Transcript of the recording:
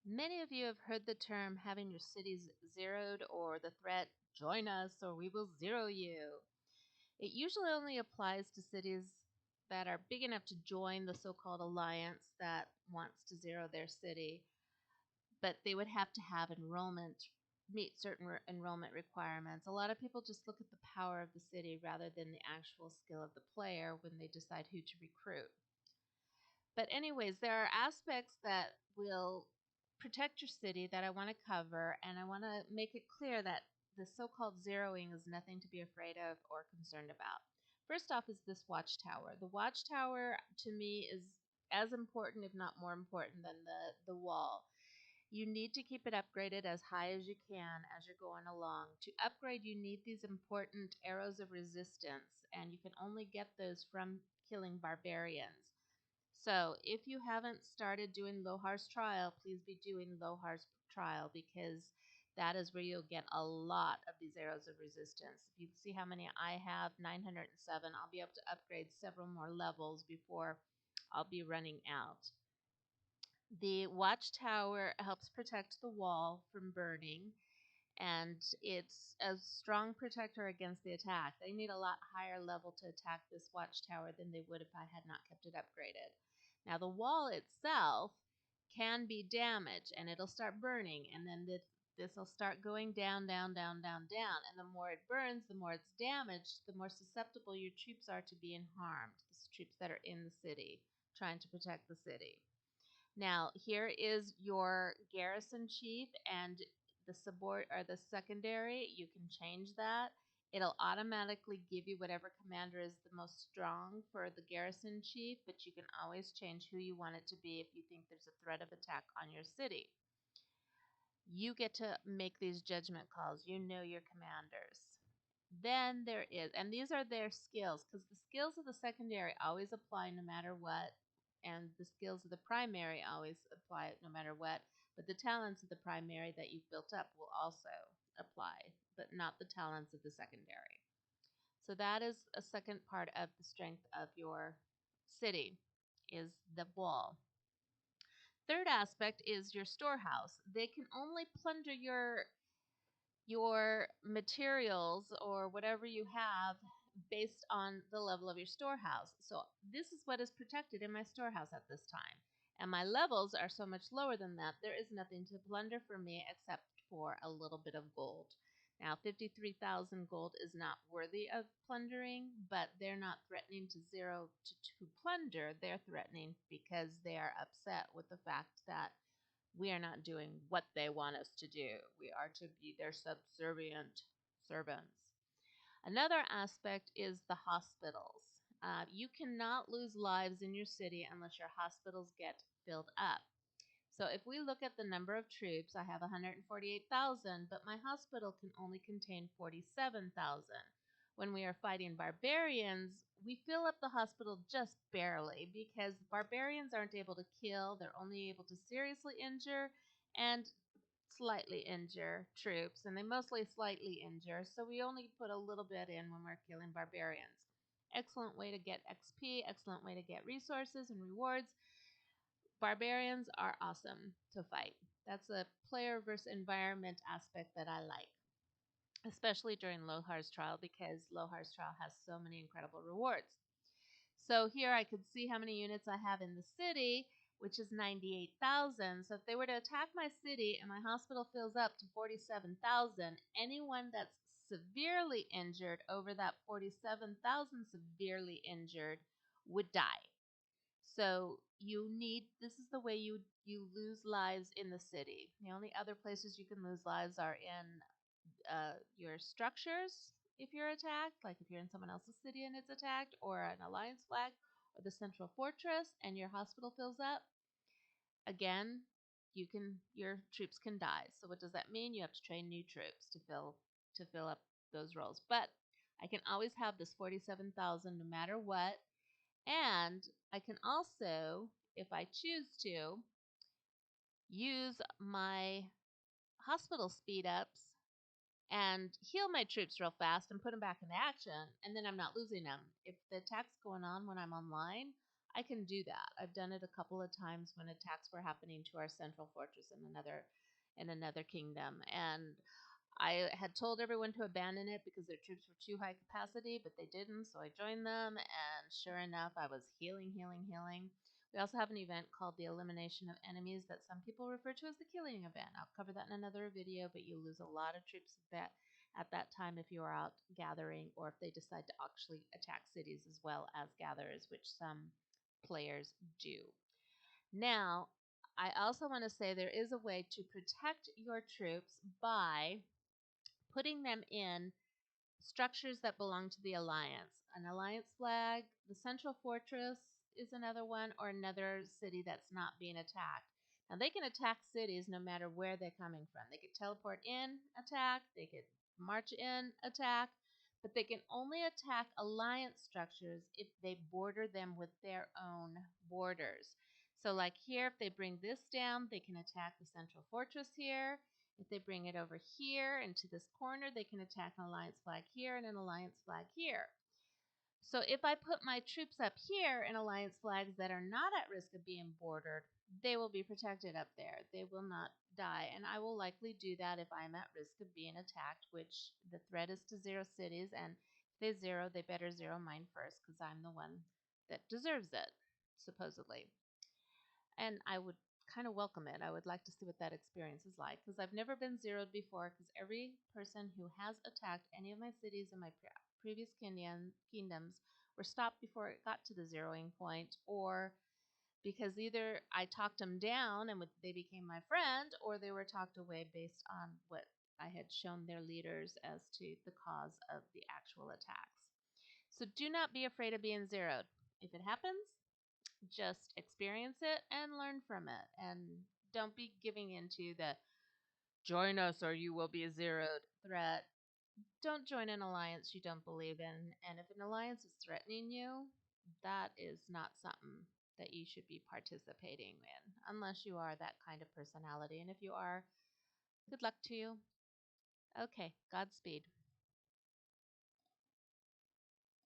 Many of you have heard the term having your cities zeroed or the threat, join us or we will zero you. It usually only applies to cities that are big enough to join the so called alliance that wants to zero their city, but they would have to have meet certain enrollment requirements. A lot of people just look at the power of the city rather than the actual skill of the player when they decide who to recruit. But, anyways, there are aspects that will protect your city that I want to cover, and I want to make it clear that the so called zeroing is nothing to be afraid of or concerned about. First off, is this watchtower. The watchtower to me is as important, if not more important, than the wall. You need to keep it upgraded as high as you can as you're going along. To upgrade, you need these important arrows of resistance, and you can only get those from killing barbarians. So if you haven't started doing Lohar's trial, please be doing Lohar's trial because that is where you'll get a lot of these arrows of resistance. If you see how many I have, 907, I'll be able to upgrade several more levels before I'll be running out. The watchtower helps protect the wall from burning, and it's a strong protector against the attack. They need a lot higher level to attack this watchtower than they would if I had not kept it upgraded. Now, the wall itself can be damaged, and it'll start burning, and then this will start going down, down, down, down, down. And the more it burns, the more it's damaged, the more susceptible your troops are to being harmed, the troops that are in the city, trying to protect the city. Now, here is your garrison chief and the support or the secondary. You can change that. It'll automatically give you whatever commander is the most strong for the garrison chief, but you can always change who you want it to be if you think there's a threat of attack on your city. You get to make these judgment calls. You know your commanders. Then there is, and these are their skills, because the skills of the secondary always apply no matter what, and the skills of the primary always apply no matter what, but the talents of the primary that you've built up will also apply, but not the talents of the secondary. So that is a second part of the strength of your city, is the wall. Third aspect is your storehouse. They can only plunder your materials or whatever you have based on the level of your storehouse. So this is what is protected in my storehouse at this time. And my levels are so much lower than that, there is nothing to plunder for me except for a little bit of gold. Now, 53,000 gold is not worthy of plundering, but they're not threatening to zero to plunder. They're threatening because they are upset with the fact that we are not doing what they want us to do. We are to be their subservient servants. Another aspect is the hospitals. You cannot lose lives in your city unless your hospitals get filled up. So if we look at the number of troops, I have 148,000, but my hospital can only contain 47,000. When we are fighting barbarians, we fill up the hospital just barely because barbarians aren't able to kill, they're only able to seriously injure and slightly injure troops, and they mostly slightly injure, so we only put a little bit in when we're killing barbarians. Excellent way to get XP, excellent way to get resources and rewards. Barbarians are awesome to fight. That's a player versus environment aspect that I like, especially during Lohar's trial because Lohar's trial has so many incredible rewards. So here I could see how many units I have in the city, which is 98,000. So if they were to attack my city and my hospital fills up to 47,000, anyone that's severely injured over that 47,000 severely injured would die. So this is the way you lose lives in the city. The only other places you can lose lives are in your structures if you're attacked, like if you're in someone else's city and it's attacked, or an alliance flag, or the central fortress and your hospital fills up. Again, your troops can die. So what does that mean? You have to train new troops to fill up those roles. But I can always have this 47,000 no matter what. And I can also, if I choose to, use my hospital speed ups and heal my troops real fast and put them back into action, and then I'm not losing them. If the attack's going on when I'm online, I can do that. I've done it a couple of times when attacks were happening to our central fortress in another kingdom, and I had told everyone to abandon it because their troops were too high capacity, but they didn't, so I joined them, and sure enough, I was healing, healing, healing. We also have an event called the Elimination of Enemies that some people refer to as the Killing event. I'll cover that in another video, but you lose a lot of troops at that time if you are out gathering or if they decide to actually attack cities as well as gatherers, which some players do. Now, I also want to say there is a way to protect your troops by putting them in structures that belong to the alliance. An alliance flag, the central fortress is another one, or another city that's not being attacked. Now they can attack cities no matter where they're coming from. They could teleport in, attack, they could march in, attack, but they can only attack alliance structures if they border them with their own borders. So like here, if they bring this down, they can attack the central fortress here. If they bring it over here into this corner, they can attack an alliance flag here and an alliance flag here. So if I put my troops up here in alliance flags that are not at risk of being bordered, they will be protected up there. They will not die. And I will likely do that if I'm at risk of being attacked, which the threat is to zero cities. And if they zero, they better zero mine first because I'm the one that deserves it, supposedly. And I would kind of welcome it. I would like to see what that experience is like because I've never been zeroed before because every person who has attacked any of my cities in my previous kingdoms were stopped before it got to the zeroing point, or because either I talked them down and they became my friend, or they were talked away based on what I had shown their leaders as to the cause of the actual attacks. So do not be afraid of being zeroed. If it happens, just experience it and learn from it. And don't be giving into the join us or you will be a zeroed threat. Don't join an alliance you don't believe in. And if an alliance is threatening you, that is not something that you should be participating in unless you are that kind of personality. And if you are, good luck to you. Okay, Godspeed.